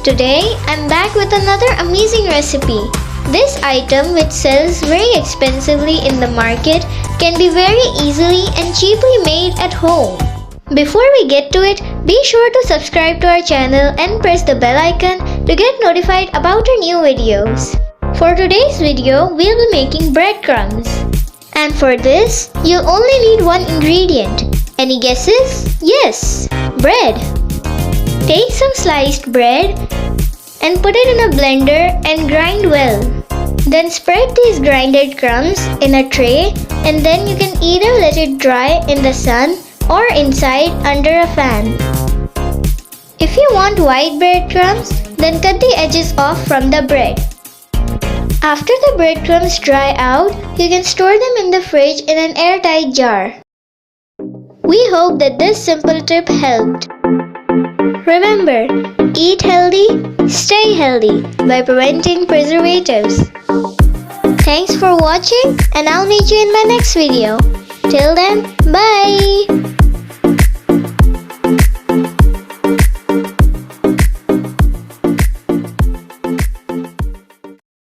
Today, I'm back with another amazing recipe. This item, which sells very expensively in the market, can be very easily and cheaply made at home. Before we get to it, be sure to subscribe to our channel and press the bell icon to get notified about our new videos. For today's video, we'll be making breadcrumbs. And for this, you'll only need one ingredient. Any guesses? Yes, bread. Take some sliced bread and put it in a blender and grind well. Then spread these grinded crumbs in a tray, and then you can either let it dry in the sun or inside under a fan. If you want white breadcrumbs, then cut the edges off from the bread. After the breadcrumbs dry out, you can store them in the fridge in an airtight jar. We hope that this simple tip helped. Remember, eat healthy, stay healthy by preventing preservatives. Thanks for watching, and I'll meet you in my next video. Till then, bye!